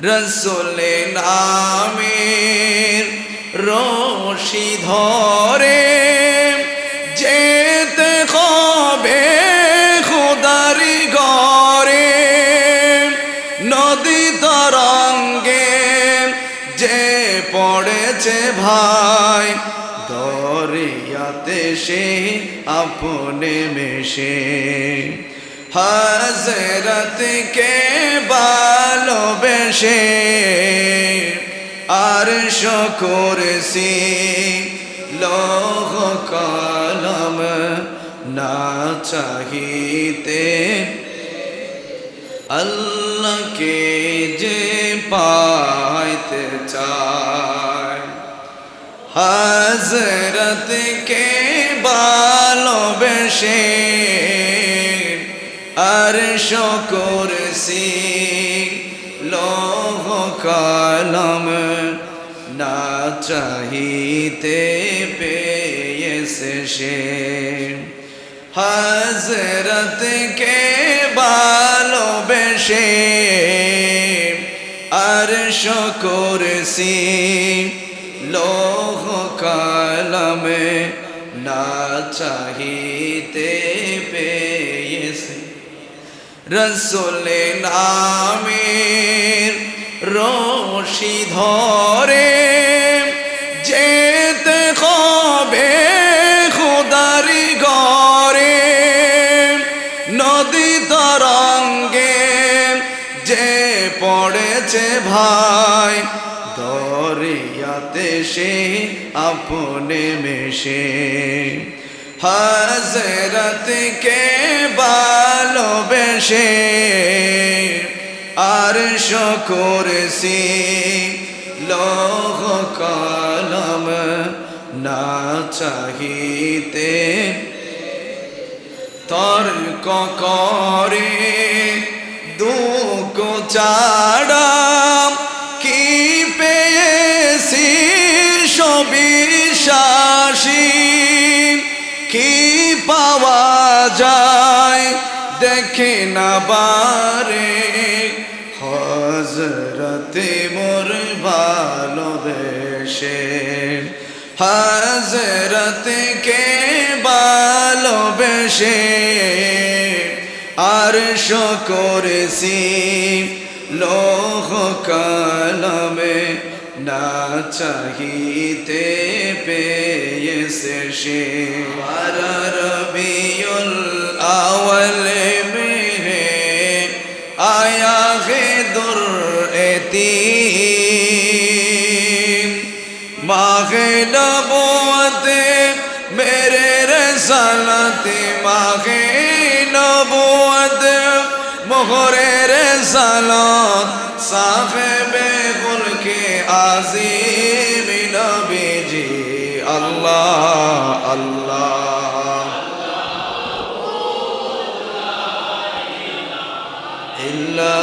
রসুলে নামের রশি ধরে যেতে হবে খোদারি ঘরে। নদী তরঙ্গে যে পড়েছে ভাই, দরিয়াতে সে আপনে মেশে। হযরতকে ভালোবেসে আরশ কুরসি লৌহ কলম না চাহিতে আল্লাহকে যে পাইতে চায়। হযরতকে ভালোবেসে আরশ কুরসি লৌহ কলম না চাহিতে পেয়েছে সে। হযরতকে ভালোবেসে আরশ কুরসি লৌহ কলম না চাহিতে পেয়েছে। রসুলে নামের রশি ধরে যেতে হবে খোদারি ঘরে। নদী তরঙ্গে যে পড়েছে ভাই, দরিয়াতে সে আপনে মেশে। হযরতকে ভালোবেসে আরশ কুরসি লৌহ কলম না চাহিতে তর্ক করে দুঃখ ছাড়া কি পেয়েছি সবিশ্বাসী। কি পাওয়া যায় দেখে না বারে, হযরতে মোর ভালোবেসে। হযরতকে ভালোবেসে আরশ কুরসি লৌহ কলম না চাহিতে পেয়েছে সে। রবিউল আউয়াল में आया है दुर्एतीम, माहे नबूवत मेरे रसालत, माहे नबूवत मोहरे रसालत, साहिबे मुल्के आज़ीम नबी जी। अल्लाह अल्लाह इल्ला